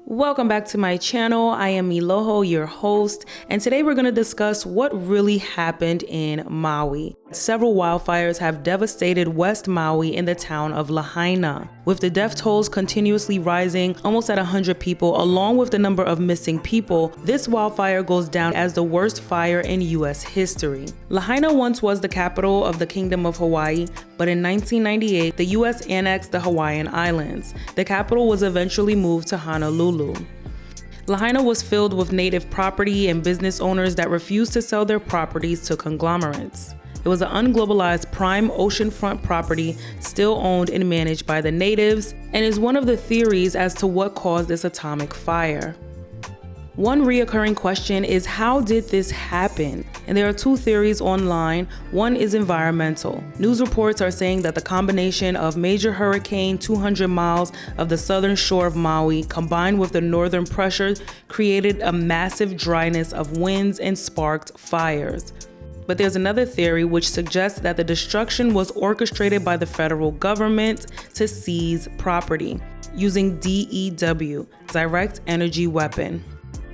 Welcome back to my channel. I am Miloho, your host, and today we're going to discuss what really happened in Maui. Several wildfires have devastated West Maui in the town of Lahaina, with the death tolls continuously rising almost at 100 people, along with the number of missing people. This wildfire goes down as the worst fire in U.S. history. Lahaina once was the capital of the Kingdom of Hawaii, but in 1998, the U.S. annexed the Hawaiian Islands. The capital was eventually moved to Honolulu. Lahaina was filled with native property and business owners that refused to sell their properties to conglomerates. It was an unglobalized prime oceanfront property still owned and managed by the natives, and is one of the theories as to what caused this atomic fire. One reoccurring question is, how did this happen? And there are two theories online. One is environmental. News reports are saying that the combination of major hurricane 200 miles of the southern shore of Maui combined with the northern pressure created a massive dryness of winds and sparked fires. But there's another theory which suggests that the destruction was orchestrated by the federal government to seize property using DEW, direct energy weapon.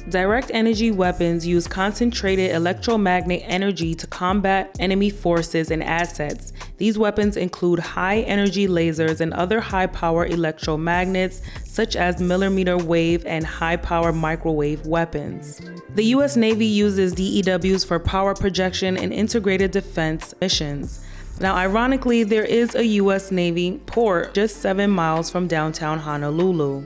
Direct energy weapons use concentrated electromagnetic energy to combat enemy forces and assets. These weapons include high-energy lasers and other high-power electromagnets, such as millimeter wave and high-power microwave weapons. The U.S. Navy uses DEWs for power projection and integrated defense missions. Now, ironically, there is a U.S. Navy port just 7 miles from downtown Honolulu.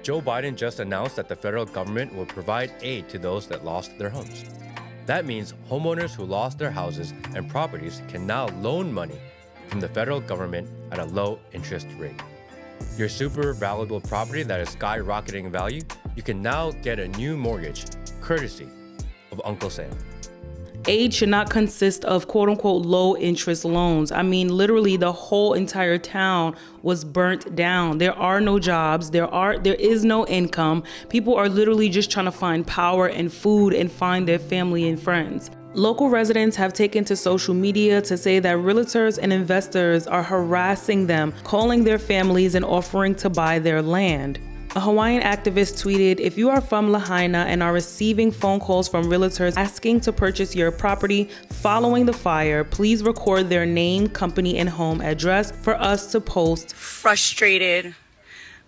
Joe Biden just announced that the federal government will provide aid to those that lost their homes. That means homeowners who lost their houses and properties can now loan money from the federal government at a low interest rate. Your super valuable property that is skyrocketing in value, you can now get a new mortgage courtesy of Uncle Sam. Aid should not consist of quote-unquote low-interest loans. I mean, literally the whole entire town was burnt down. There are no jobs. There is no income. People are literally just trying to find power and food and find their family and friends. Local residents have taken to social media to say that realtors and investors are harassing them, calling their families and offering to buy their land. A Hawaiian activist tweeted, "If you are from Lahaina and are receiving phone calls from realtors asking to purchase your property following the fire, please record their name, company, and home address for us to post." Frustrated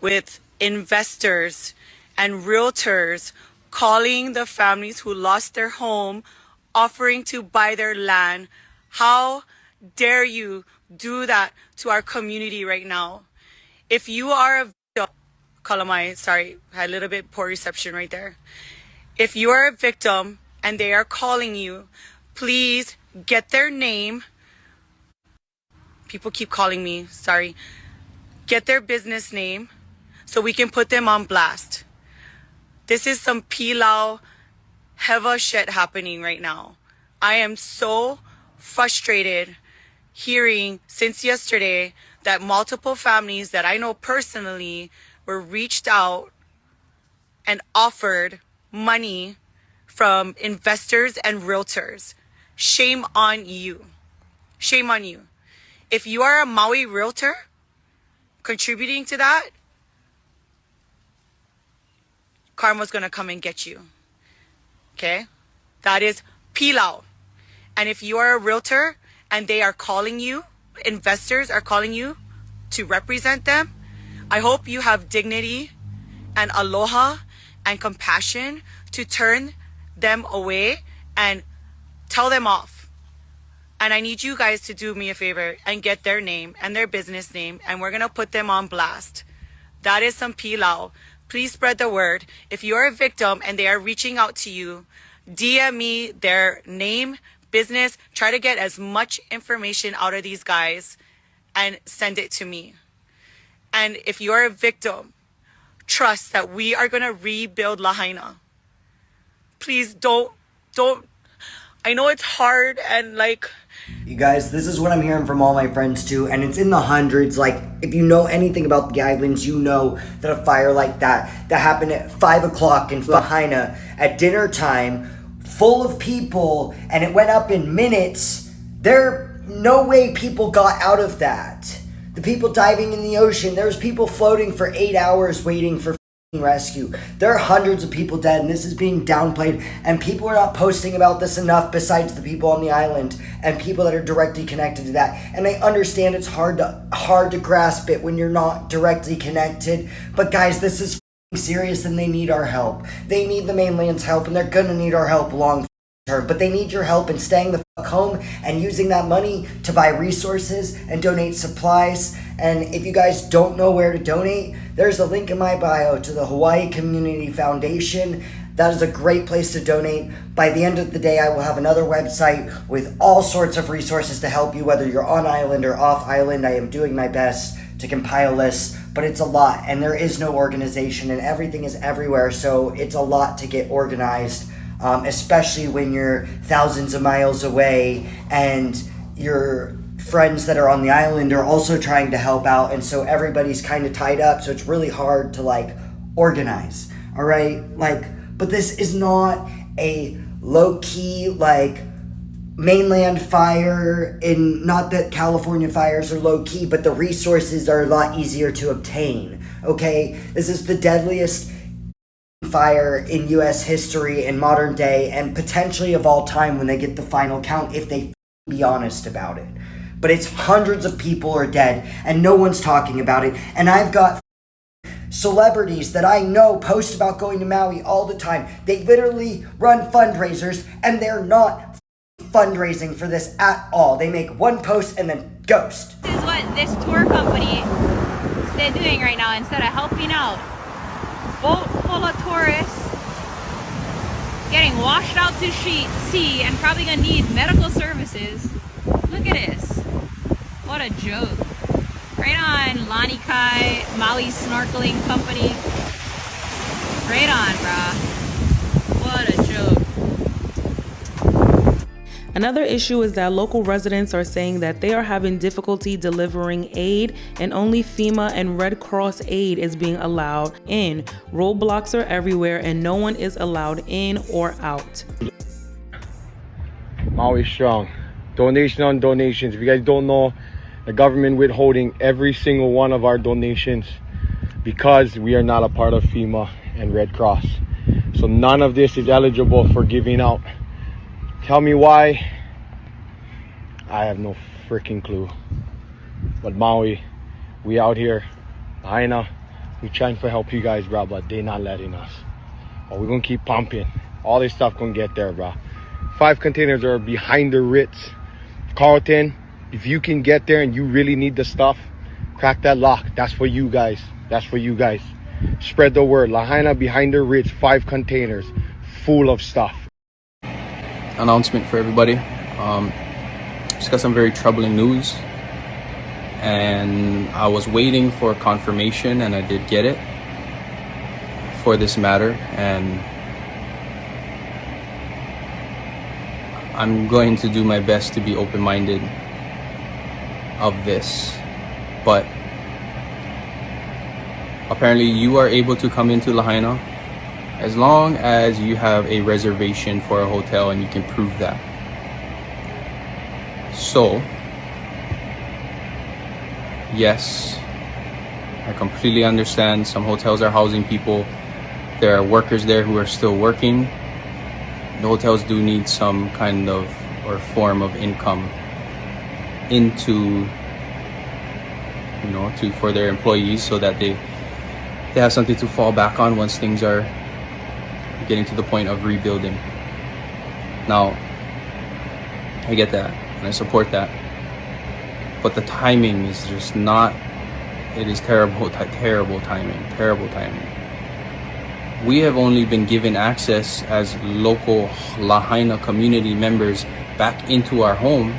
with investors and realtors calling the families who lost their home, offering to buy their land. How dare you do that to our community right now? If you are a Kalamai, sorry, had a little bit poor reception right there. If you are a victim and they are calling you, please get their name. People keep calling me, sorry. Get their business name so we can put them on blast. This is some pilau heva shit happening right now. I am so frustrated hearing since yesterday that multiple families that I know personally were reached out and offered money from investors and realtors. Shame on you. Shame on you. If you are a Maui realtor contributing to that, karma's gonna come and get you. Okay? That is pilau. And if you are a realtor and they are calling you, investors are calling you to represent them, I hope you have dignity and aloha and compassion to turn them away and tell them off. And I need you guys to do me a favor and get their name and their business name, and we're going to put them on blast. That is some pilau. Please spread the word. If you're a victim and they are reaching out to you, DM me their name, business, try to get as much information out of these guys and send it to me. And if you're a victim, trust that we are going to rebuild Lahaina. Please don't. I know it's hard and like... You guys, this is what I'm hearing from all my friends too, and it's in the hundreds. Like, if you know anything about the islands, you know that a fire like that happened at 5 o'clock in Lahaina at dinner time, full of people, and it went up in minutes. No way people got out of that. The people diving in the ocean, there was people floating for 8 hours waiting for rescue. There are hundreds of people dead, and this is being downplayed, and people are not posting about this enough besides the people on the island and people that are directly connected to that. And I understand it's hard to grasp it when you're not directly connected, but guys, this is serious, and they need our help. They need the mainland's help, and they're gonna need our help long term, but they need your help in staying the fuck home and using that money to buy resources and donate supplies. And if you guys don't know where to donate, there's a link in my bio to the Hawaii Community Foundation. That is a great place to donate. By the end of the day, I will have another website with all sorts of resources to help you, whether you're on island or off island. I am doing my best to compile lists, but it's a lot, and there is no organization, and everything is everywhere, so it's a lot to get organized, especially when you're thousands of miles away and your friends that are on the island are also trying to help out, and so everybody's kind of tied up, so it's really hard to like organize. All right, but this is not a low-key like mainland fire. In not that California fires are low-key, but the resources are a lot easier to obtain. Okay, this is the deadliest fire in US history in modern day, and potentially of all time when they get the final count, if they be honest about it. But it's hundreds of people are dead and no one's talking about it. And I've got celebrities that I know post about going to Maui all the time. They literally run fundraisers, and they're not fundraising for this at all. They make one post and then ghost. This is what this tour company is doing right now. Instead of helping out, boat full of tourists getting washed out to sea and probably gonna need medical services. Look at this. What a joke. Right on, Lani Kai, Maui Snorkeling Company. Right on, brah. What a joke. Another issue is that local residents are saying that they are having difficulty delivering aid, and only FEMA and Red Cross aid is being allowed in. Roadblocks are everywhere and no one is allowed in or out. Maui strong. Donation on donations. If you guys don't know, the government withholding every single one of our donations because we are not a part of FEMA and Red Cross. So none of this is eligible for giving out. Tell me why. I have no freaking clue. But Maui, we out here. Lahaina, we trying to help you guys, bro, but they not letting us. But we're gonna keep pumping. All this stuff gonna get there, bro. 5 containers are behind the Ritz. Carlton, if you can get there and you really need the stuff, crack that lock. That's for you guys. That's for you guys. Spread the word. Lahaina behind the Ritz, 5 containers full of stuff. Announcement for everybody. Just got some very troubling news, and I was waiting for confirmation, and I did get it for this matter, and I'm going to do my best to be open-minded of this. But apparently you are able to come into Lahaina as long as you have a reservation for a hotel and you can prove that. So yes, I completely understand some hotels are housing people. There are workers there who are still working. The hotels do need some kind of or form of income into, for their employees, so that they have something to fall back on once things are getting to the point of rebuilding. Now, I get that and I support that, but the timing is just not. It is terrible timing. We have only been given access as local Lahaina community members back into our home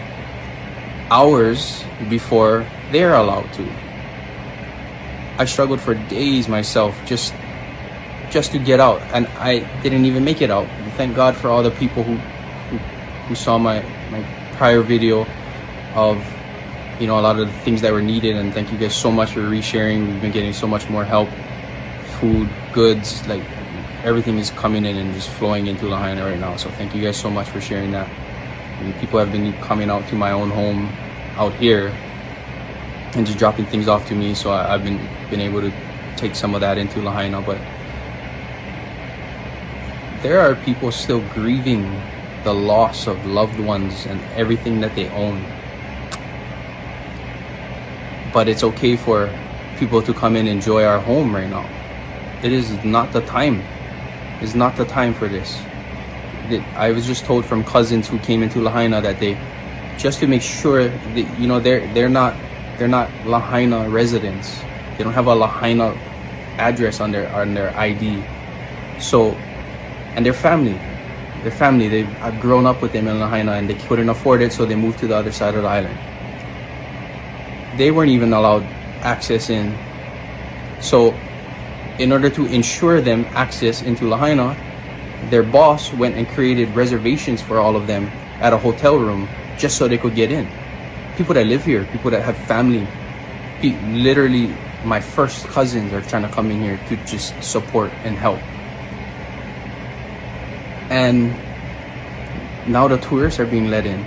hours before they're allowed to. I struggled for days myself just to get out, and I didn't even make it out. Thank God for all the people who saw my prior video of a lot of the things that were needed, and thank you guys so much for resharing. We've been getting so much more help, food, goods, like everything is coming in and just flowing into Lahaina right now. So thank you guys so much for sharing that. People have been coming out to my own home out here and just dropping things off to me, so I've been able to take some of that into Lahaina. But there are people still grieving the loss of loved ones and everything that they own. But it's okay for people to come and enjoy our home right now. It is not the time. It's not the time for this. I was just told from cousins who came into Lahaina that they, just to make sure that, you know, they're not Lahaina residents. They don't have a Lahaina address on their ID. So, and their family. I've grown up with them in Lahaina, and they couldn't afford it, so they moved to the other side of the island. They weren't even allowed access in. So, in order to ensure them access into Lahaina, their boss went and created reservations for all of them at a hotel room just so they could get in. People that live here, people that have family, literally my first cousins are trying to come in here to just support and help. And now the tourists are being let in.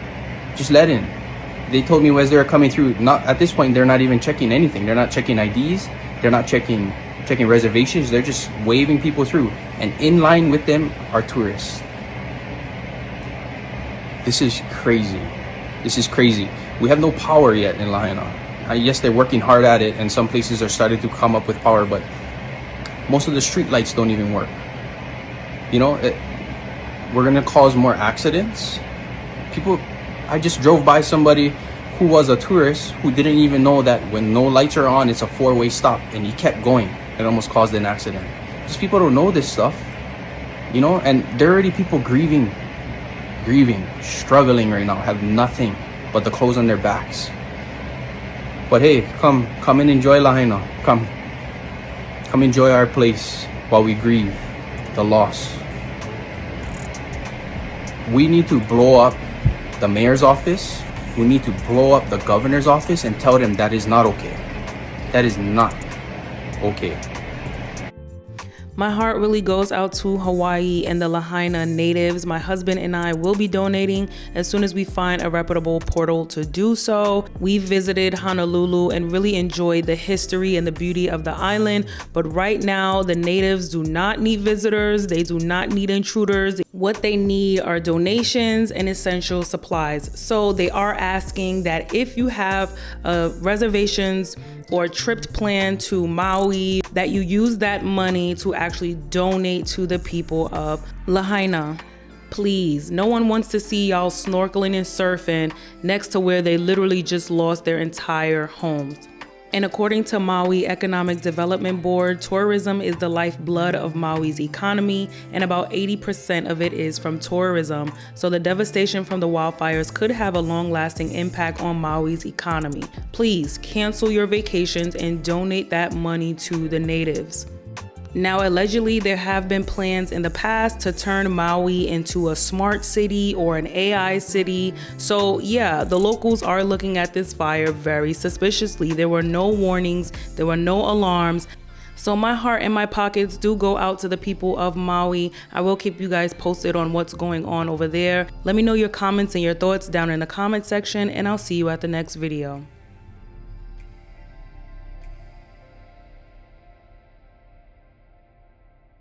Just let in. They told me as they were coming through, not at this point, they're not even checking anything. They're not checking IDs. They're not checking reservations. They're just waving people through, and in line with them are tourists. This is crazy. This is crazy. We have no power yet in Lahaina. Yes, they're working hard at it, and some places are starting to come up with power, but most of the street lights don't even work. You know, we're gonna cause more accidents. I just drove by somebody who was a tourist who didn't even know that when no lights are on, it's a four-way stop, and he kept going. It almost caused an accident. Just people don't know this stuff, you know, and there are already people grieving, struggling right now, have nothing but the clothes on their backs. But hey, come and enjoy Lahaina. Come enjoy our place while we grieve the loss. We need to blow up the mayor's office. We need to blow up the governor's office and tell them that is not okay. That is not okay. My heart really goes out to Hawaii and the Lahaina natives. My husband and I will be donating as soon as we find a reputable portal to do so. We visited Honolulu and really enjoyed the history and the beauty of the island. But right now, the natives do not need visitors. They do not need intruders. What they need are donations and essential supplies. So they are asking that if you have reservations or trip plan to Maui, that you use that money to actually donate to the people of Lahaina. Please, no one wants to see y'all snorkeling and surfing next to where they literally just lost their entire homes. And according to Maui Economic Development Board, tourism is the lifeblood of Maui's economy, and about 80% of it is from tourism. So the devastation from the wildfires could have a long-lasting impact on Maui's economy. Please cancel your vacations and donate that money to the natives. Now, allegedly, there have been plans in the past to turn Maui into a smart city or an AI city. So yeah, the locals are looking at this fire very suspiciously. There were no warnings, there were no alarms. So my heart and my pockets do go out to the people of Maui. I will keep you guys posted on what's going on over there. Let me know your comments and your thoughts down in the comment section, and I'll see you at the next video.